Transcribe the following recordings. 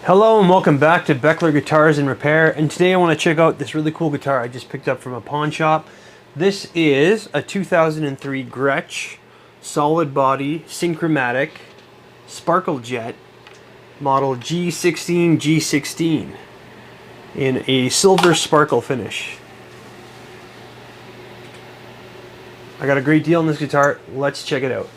Hello and welcome back to Beckler Guitars and Repair, and today I want to check out this really cool guitar I just picked up from a pawn shop. This is a 2003 Gretsch solid body Synchromatic Sparkle Jet model G1616 in a silver sparkle finish. I got a great deal on this guitar. Let's check it out.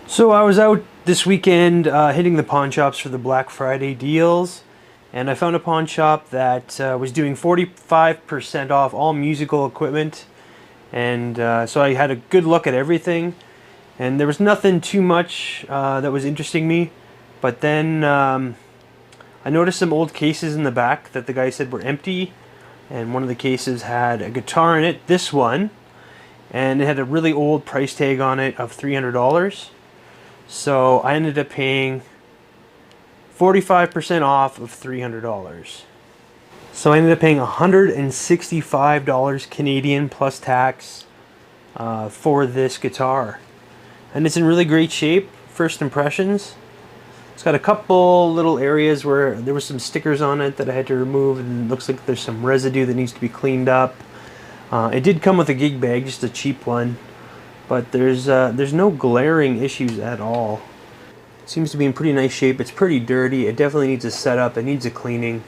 So I was out this weekend hitting the pawn shops for the Black Friday deals, and I found a pawn shop that was doing 45% off all musical equipment, and so I had a good look at everything, and there was nothing too much that was interesting me, but then I noticed some old cases in the back that the guy said were empty, and one of the cases had a guitar in it, this one, and it had a really old price tag on it of $300. So I ended up paying 45% off of $300. So I ended up paying $165 Canadian plus tax for this guitar. And it's in really great shape. First impressions. It's got a couple little areas where there was some stickers on it that I had to remove, and it looks like there's some residue that needs to be cleaned up. It did come with a gig bag, just a cheap one. But there's no glaring issues at all. It seems to be in pretty nice shape. It's pretty dirty. It definitely needs a setup. It needs a cleaning.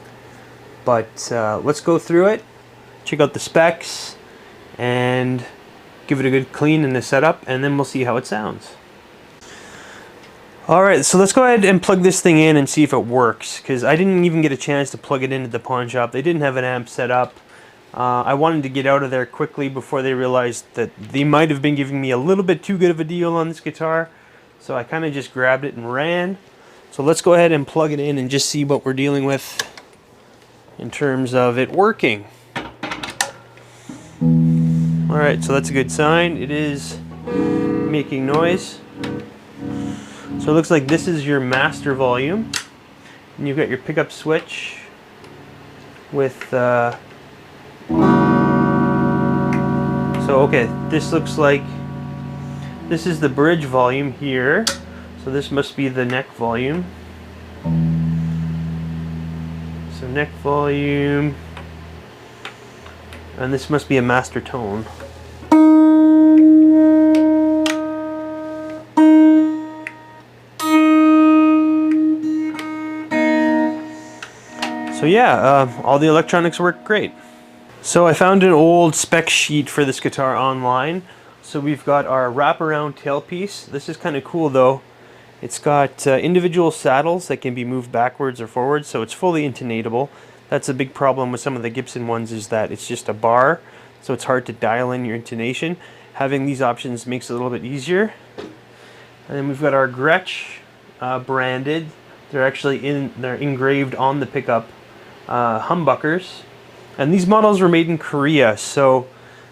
But let's go through it, check out the specs, and give it a good clean and a setup, and then we'll see how it sounds. Alright, so let's go ahead and plug this thing in and see if it works, because I didn't even get a chance to plug it into the pawn shop. They didn't have an amp set up. I wanted to get out of there quickly before they realized that they might have been giving me a little bit too good of a deal on this guitar. So I kind of just grabbed it and ran. So let's go ahead and plug it in and just see what we're dealing with in terms of it working. Alright, so that's a good sign. It is making noise. So it looks like this is your master volume. And you've got your pickup switch with so okay, this looks like this is the bridge volume here, so this must be the neck volume. So neck volume, and this must be a master tone. So yeah, all the electronics work great. So I found an old spec sheet for this guitar online. So we've got our wraparound tailpiece. This is kind of cool though. It's got individual saddles that can be moved backwards or forwards, so it's fully intonatable. That's a big problem with some of the Gibson ones, is that it's just a bar, so it's hard to dial in your intonation. Having these options makes it a little bit easier. And then we've got our Gretsch branded. They're actually they're engraved on the pickup humbuckers. And these models were made in Korea, so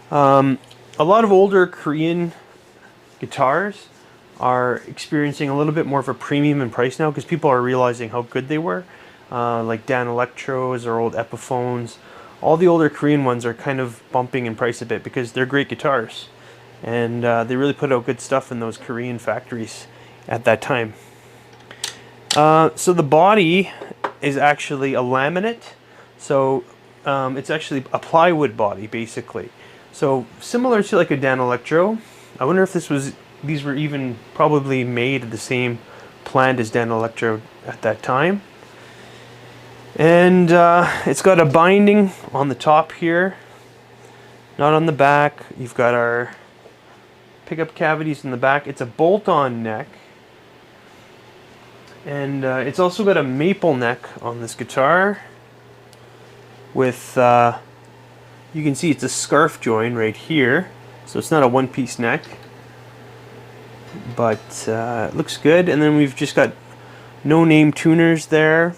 a lot of older Korean guitars are experiencing a little bit more of a premium in price now because people are realizing how good they were. Like Dan Electros or old Epiphones. All the older Korean ones are kind of bumping in price a bit because they're great guitars. And they really put out good stuff in those Korean factories at that time. So the body is actually a laminate. So it's actually a plywood body, basically. So similar to like a Dan Electro. I wonder if these were even probably made at the same plant as Dan Electro at that time. And it's got a binding on the top here, not on the back. You've got our pickup cavities in the back. It's a bolt-on neck. And it's also got a maple neck on this guitar. With, you can see it's a scarf join right here, so it's not a one-piece neck, but it looks good. And then we've just got no-name tuners there,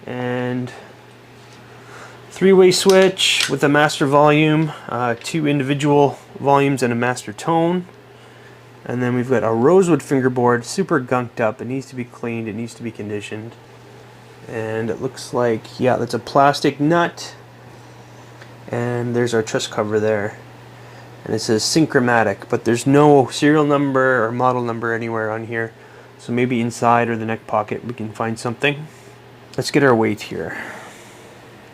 and three-way switch with a master volume, two individual volumes and a master tone. And then we've got a rosewood fingerboard, super gunked up. It needs to be cleaned, it needs to be conditioned. And it looks like, yeah, that's a plastic nut. And there's our truss cover there. And it says Synchromatic, but there's no serial number or model number anywhere on here. So maybe inside or the neck pocket we can find something. Let's get our weight here.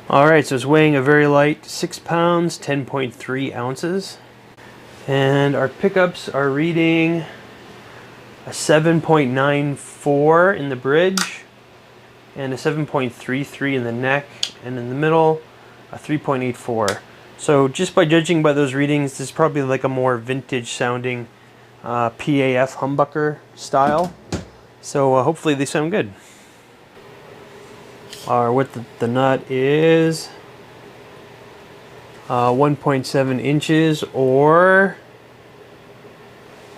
Alright, so it's weighing a very light 6 pounds, 10.3 ounces. And our pickups are reading a 7.94 in the bridge and a 7.33 in the neck, and in the middle a 3.84. So just by judging by those readings, this is probably like a more vintage sounding PAF humbucker style. So hopefully they sound good. Our width of the nut is 1.7 inches or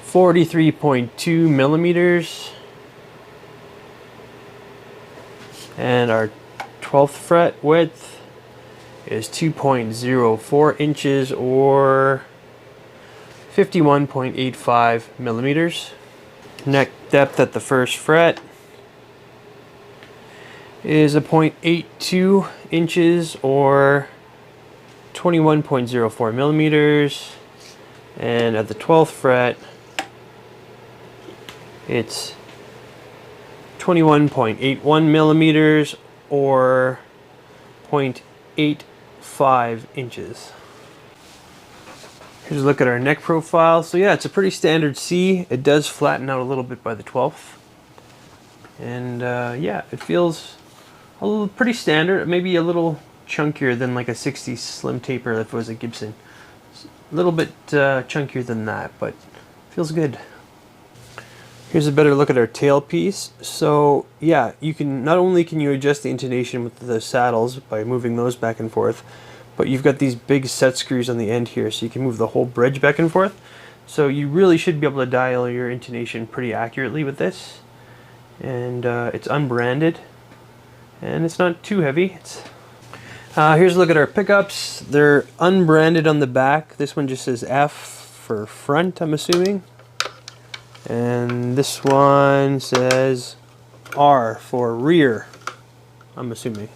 43.2 millimeters. And our 12th fret width is 2.04 inches or 51.85 millimeters. Neck depth at the first fret is a 0.82 inches or 21.04 millimeters, and at the 12th fret it's 21.81 millimeters or 0.85 inches. Here's a look at our neck profile. So yeah, it's a pretty standard C. It does flatten out a little bit by the 12th, and yeah, it feels a little pretty standard, maybe a little chunkier than like a 60 slim taper if it was a Gibson. A little bit chunkier than that, but feels good. Here's a better look at our tailpiece. So yeah, you can not only can you adjust the intonation with the saddles by moving those back and forth, but you've got these big set screws on the end here, so you can move the whole bridge back and forth. So you really should be able to dial your intonation pretty accurately with this. And it's unbranded, and it's not too heavy. Here's a look at our pickups. They're unbranded on the back. This one just says F for front, I'm assuming. And this one says R for rear, I'm assuming.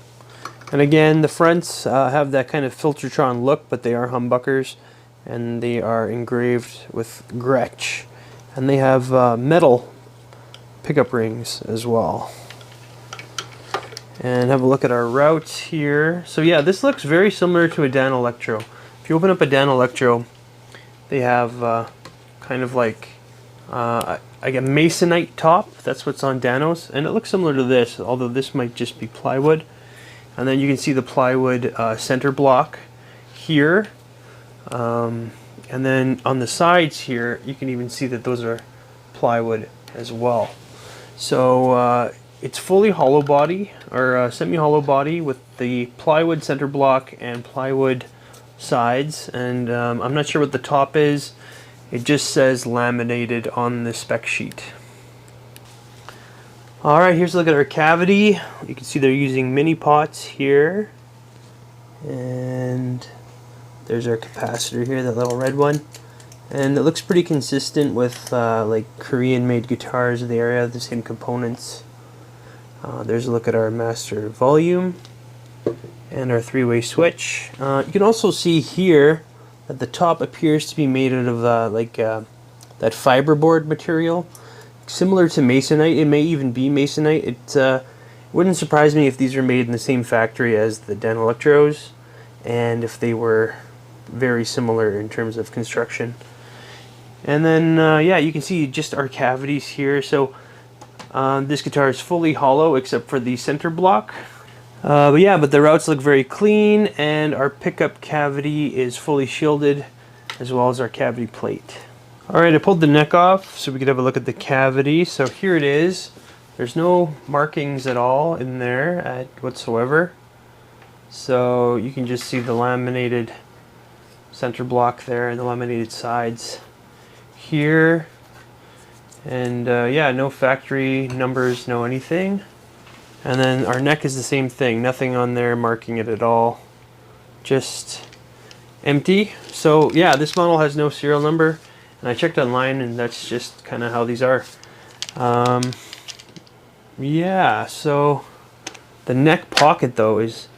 And again, the fronts have that kind of Filtertron look, but they are humbuckers, and they are engraved with Gretsch. And they have metal pickup rings as well. And have a look at our routes here. So yeah, this looks very similar to a Dan Electro. If you open up a Dan Electro, they have kind of like a masonite top. That's what's on Danos, and it looks similar to this, although this might just be plywood. And then you can see the plywood center block here, and then on the sides here you can even see that those are plywood as well. So it's fully hollow body, or semi-hollow body, with the plywood center block and plywood sides, and I'm not sure what the top is. It just says laminated on the spec sheet. Alright, here's a look at our cavity. You can see they're using mini pots here, and there's our capacitor here, that little red one. And it looks pretty consistent with like Korean made guitars. They have the same components. There's a look at our master volume and our three-way switch. You can also see here that the top appears to be made out of that fiberboard material, similar to masonite. It may even be masonite. It wouldn't surprise me if these are made in the same factory as the Dan Electros, and if they were very similar in terms of construction. And then yeah, you can see just our cavities here. So this guitar is fully hollow except for the center block. But yeah, but the routes look very clean, and our pickup cavity is fully shielded, as well as our cavity plate. Alright, I pulled the neck off so we could have a look at the cavity. So here it is. There's no markings at all in there whatsoever. So you can just see the laminated center block there and the laminated sides here. And yeah, no factory numbers, no anything. And then our neck is the same thing, nothing on there marking it at all, just empty. So yeah, this model has no serial number, And I checked online, and that's just kind of how these are. Yeah, so the neck pocket though is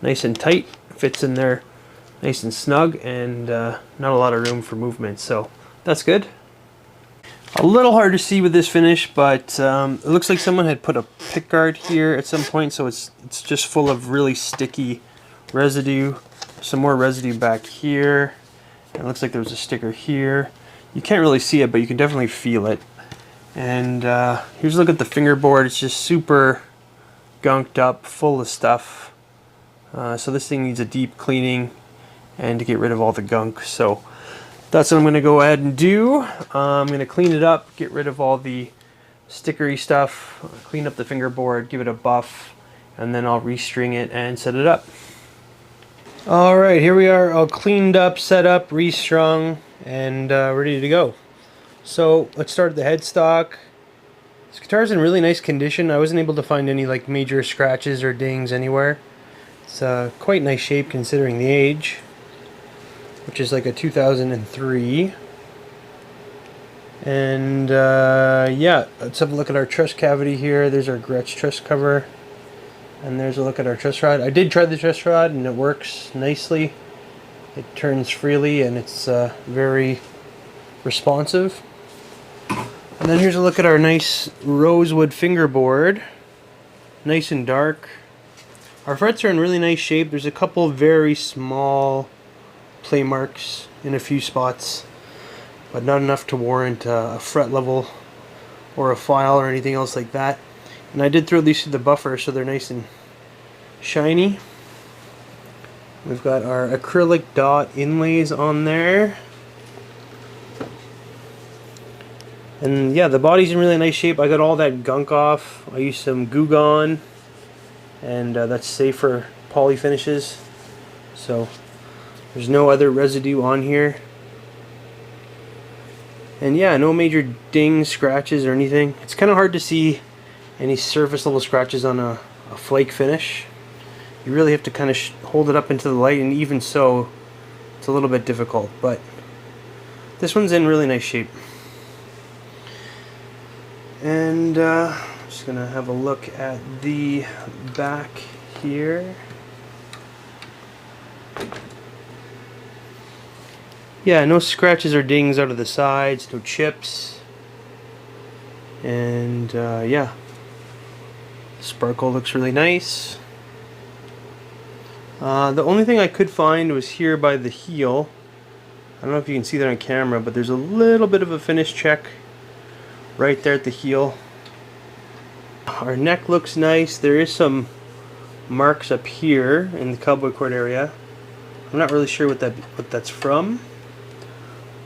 nice and tight, fits in there nice and snug, and not a lot of room for movement, so that's good. A little hard to see with this finish, but it looks like someone had put a pick guard here at some point, so it's just full of really sticky residue. Some more residue back here. It looks like there was a sticker here. You can't really see it, but you can definitely feel it. And here's a look at the fingerboard. It's just super gunked up, full of stuff. So this thing needs a deep cleaning and to get rid of all the gunk. So that's what I'm going to go ahead and do. I'm going to clean it up, get rid of all the stickery stuff, clean up the fingerboard, give it a buff, and then I'll restring it and set it up. Alright, here we are, all cleaned up, set up, restrung, and ready to go. So let's start at the headstock. This guitar is in really nice condition. I wasn't able to find any like major scratches or dings anywhere. It's quite nice shape considering the age, which is like a 2003. And yeah, let's have a look at our truss cavity here. There's our Gretsch truss cover. And there's a look at our truss rod. I did try the truss rod and it works nicely. It turns freely and it's very responsive. And then here's a look at our nice rosewood fingerboard. Nice and dark. Our frets are in really nice shape. There's a couple very small play marks in a few spots, but not enough to warrant a fret level or a file or anything else like that. And I did throw these through the buffer so they're nice and shiny. We've got our acrylic dot inlays on there. And yeah, the body's in really nice shape. I got all that gunk off. I used some Goo Gone, and that's safe for poly finishes. So there's no other residue on here. And yeah, no major dings, scratches, or anything. It's kind of hard to see any surface level scratches on a flake finish. You really have to kind of hold it up into the light, and even so, it's a little bit difficult. But this one's in really nice shape. And I'm just going to have a look at the back here. Yeah, no scratches or dings out of the sides, no chips. And yeah, sparkle looks really nice. The only thing I could find was here by the heel. I don't know if you can see that on camera, but there's a little bit of a finish check right there at the heel. Our neck looks nice. There is some marks up here in the cowboy cord area. I'm not really sure what that's from.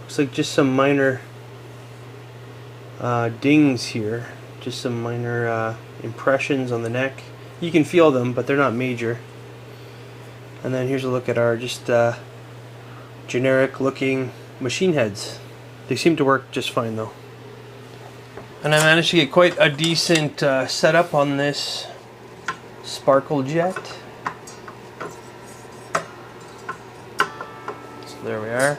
Looks like just some minor dings here. Just some minor impressions on the neck. You can feel them, but they're not major. And then here's a look at our just generic looking machine heads. They seem to work just fine though. And I managed to get quite a decent setup on this sparkle jet. So there we are.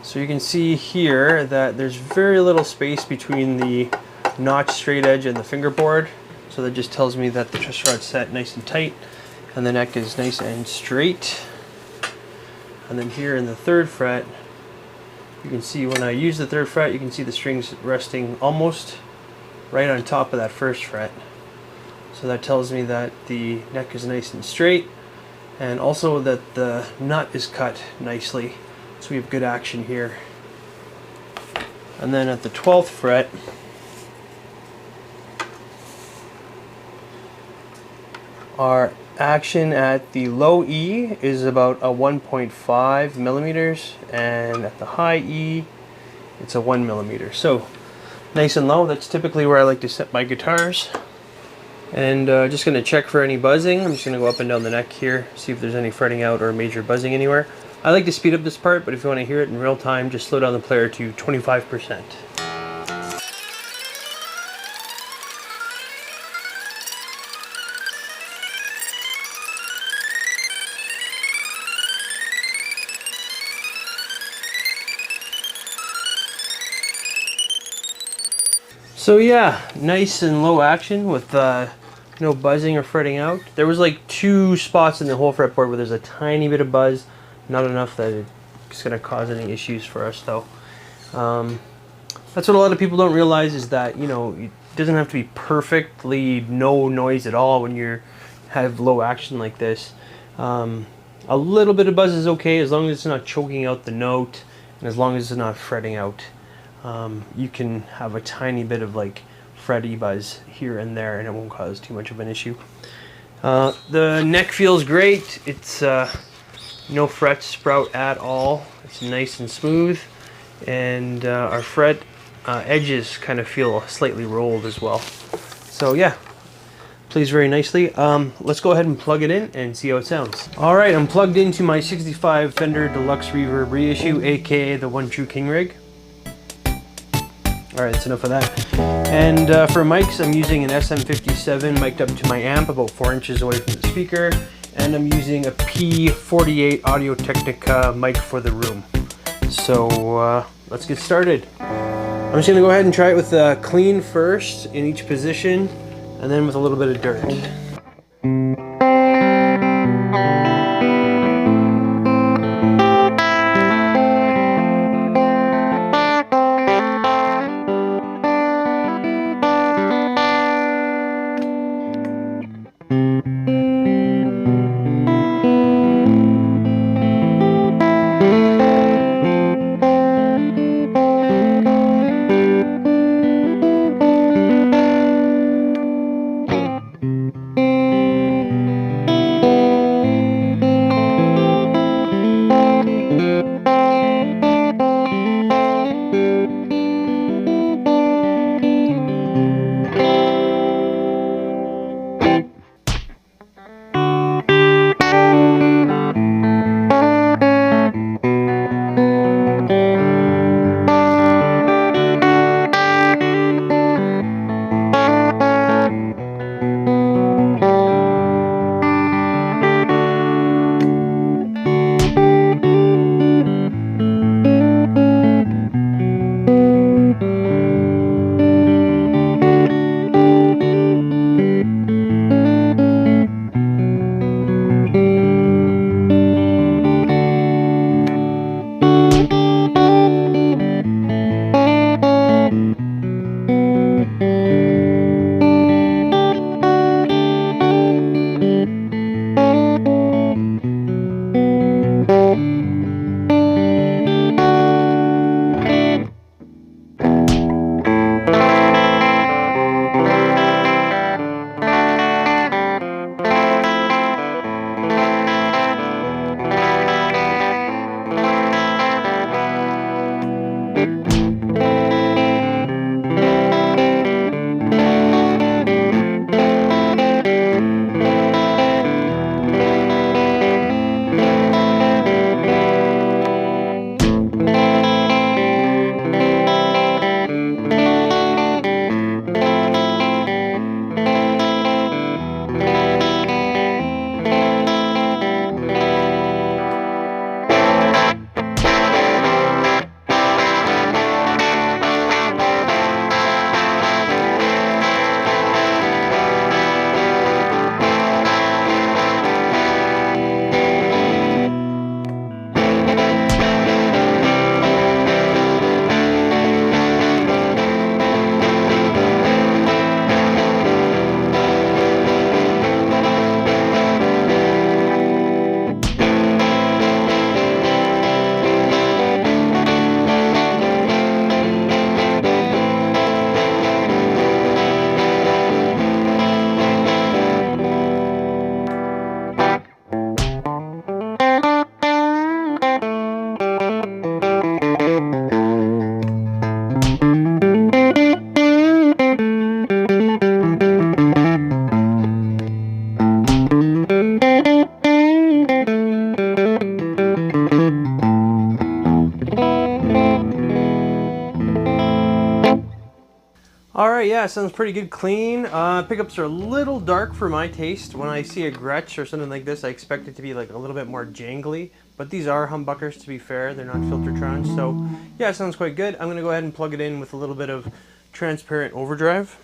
So you can see here that there's very little space between the notch straight edge and the fingerboard. So that just tells me that the truss rod's set nice and tight and the neck is nice and straight. And then here in the 3rd fret, you can see when I use the 3rd fret, you can see the strings resting almost right on top of that 1st fret. So that tells me that the neck is nice and straight, and also that the nut is cut nicely. So we have good action here. And then at the 12th fret, our action at the low E is about a 1.5 millimeters, and at the high E it's a 1 millimeter. So nice and low. That's typically where I like to set my guitars. And just going to check for any buzzing. I'm just going to go up and down the neck here, see if there's any fretting out or major buzzing anywhere. I like to speed up this part, but if you want to hear it in real time, just slow down the player to 25%. So yeah, nice and low action with no buzzing or fretting out. There was like 2 spots in the whole fretboard where there's a tiny bit of buzz, not enough that it's going to cause any issues for us though. That's what a lot of people don't realize, is that, you know, it doesn't have to be perfectly no noise at all when you have low action like this. A little bit of buzz is okay as long as it's not choking out the note and as long as it's not fretting out. You can have a tiny bit of like fretty buzz here and there and it won't cause too much of an issue. The neck feels great. It's no fret sprout at all. It's nice and smooth, and our fret edges kind of feel slightly rolled as well. So yeah, plays very nicely. Let's go ahead and plug it in and see how it sounds. All right, I'm plugged into my 65 Fender Deluxe Reverb reissue, aka the One True King rig. All right, that's enough of that. And for mics, I'm using an SM57 mic'd up to my amp about 4 inches away from the speaker, and I'm using a P48 Audio-Technica mic for the room. So let's get started. I'm just gonna go ahead and try it with clean first in each position, and then with a little bit of dirt. Alright, yeah, sounds pretty good clean. Pickups are a little dark for my taste. When I see a Gretsch or something like this, I expect it to be like a little bit more jangly. But these are humbuckers, to be fair. They're not Filtertrons. So yeah, it sounds quite good. I'm going to go ahead and plug it in with a little bit of transparent overdrive.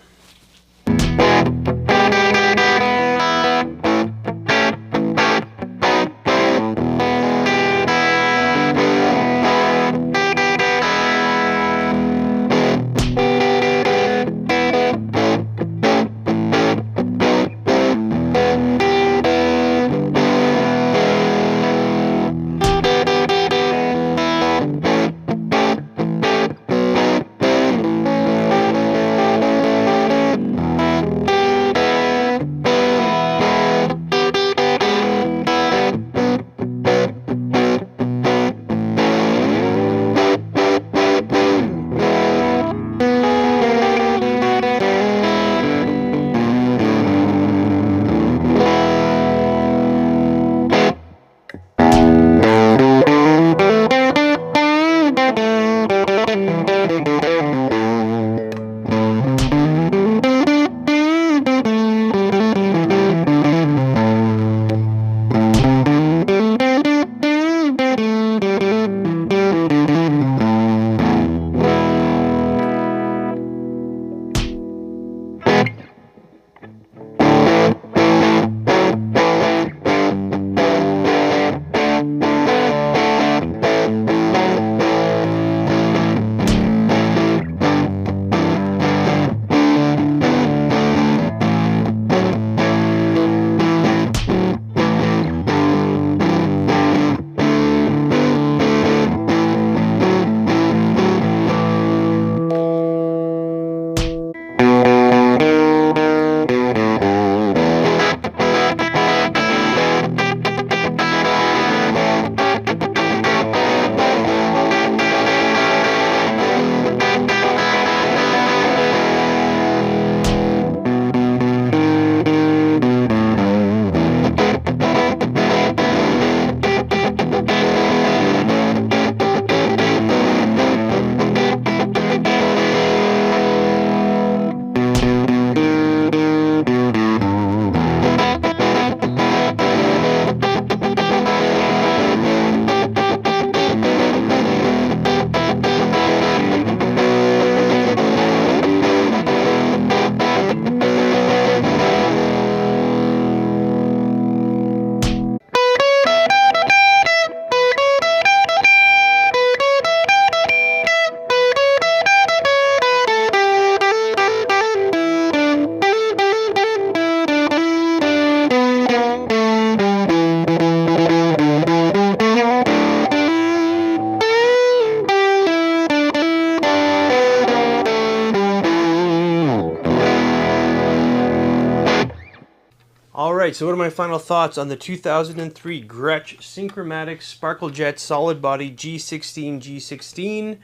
Alright, so what are my final thoughts on the 2003 Gretsch Synchromatic Sparkle Jet Solid Body G1616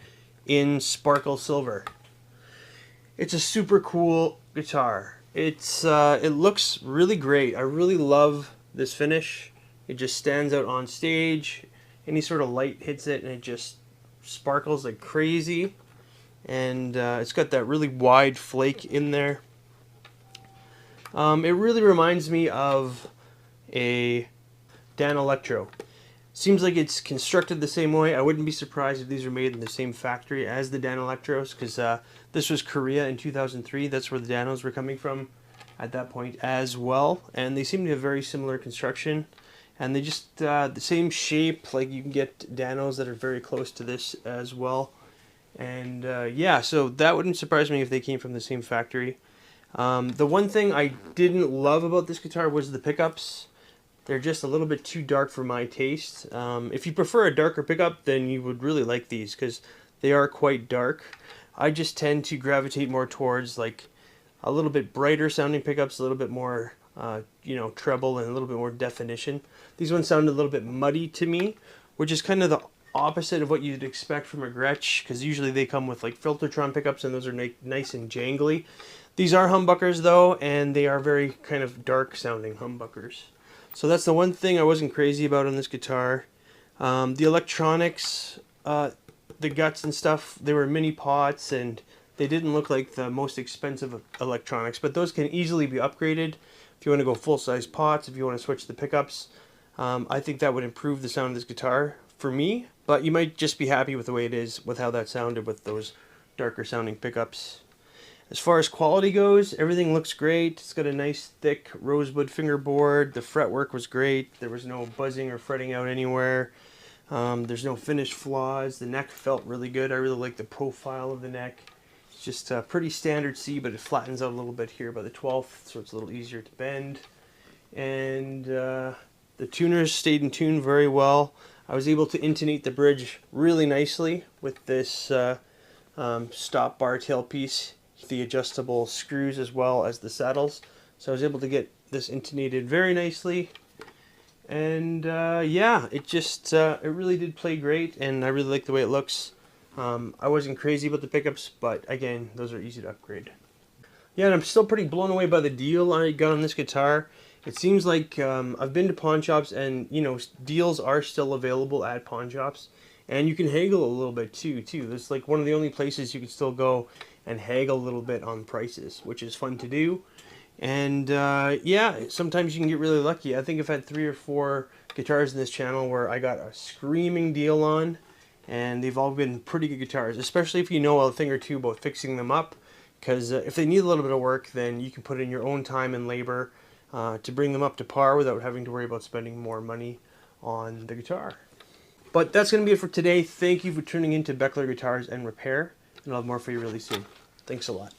in Sparkle Silver? It's a super cool guitar. It looks really great. I really love this finish. It just stands out on stage. Any sort of light hits it and it just sparkles like crazy. And it's got that really wide flake in there. It really reminds me of a Dan Electro. Seems like it's constructed the same way. I wouldn't be surprised if these were made in the same factory as the Dan Electros, because this was Korea in 2003. That's where the Danos were coming from at that point as well. And they seem to have very similar construction. And they just, the same shape, like you can get Danos that are very close to this as well. And yeah, so that wouldn't surprise me if they came from the same factory. The one thing I didn't love about this guitar was the pickups. They're just a little bit too dark for my taste. If you prefer a darker pickup, then you would really like these because they are quite dark. I just tend to gravitate more towards like a little bit brighter sounding pickups, a little bit more, treble and a little bit more definition. These ones sound a little bit muddy to me, which is kind of the opposite of what you'd expect from a Gretsch, because usually they come with like Filtertron pickups and those are nice and jangly. These are humbuckers though, and they are very kind of dark sounding humbuckers. So that's the one thing I wasn't crazy about on this guitar. The electronics, the guts and stuff, they were mini pots and they didn't look like the most expensive electronics, but those can easily be upgraded if you want to go full-size pots, if you want to switch the pickups. I think that would improve the sound of this guitar for me, but you might just be happy with the way it is with how that sounded with those darker sounding pickups. As far as quality goes, everything looks great. It's got a nice thick rosewood fingerboard. The fretwork was great. There was no buzzing or fretting out anywhere. There's no finish flaws. The neck felt really good. I really like the profile of the neck. It's just a pretty standard C, but it flattens out a little bit here by the 12th, so it's a little easier to bend. And the tuners stayed in tune very well. I was able to intonate the bridge really nicely with this stop bar tailpiece, the adjustable screws as well as the saddles. So I was able to get this intonated very nicely. And yeah, it really did play great, and I really like the way it looks. I wasn't crazy about the pickups, but again, those are easy to upgrade. Yeah, and I'm still pretty blown away by the deal I got on this guitar. It seems like I've been to pawn shops, and you know, deals are still available at pawn shops, and you can haggle a little bit too. It's like one of the only places you can still go and haggle a little bit on prices, which is fun to do. And yeah, sometimes you can get really lucky. I think I've had 3 or 4 guitars in this channel where I got a screaming deal on, and they've all been pretty good guitars, especially if you know a thing or two about fixing them up, because if they need a little bit of work, then you can put in your own time and labor to bring them up to par without having to worry about spending more money on the guitar. But that's going to be it for today. Thank you for tuning in to Beckler Guitars and Repair, and I'll have more for you really soon. Thanks a lot.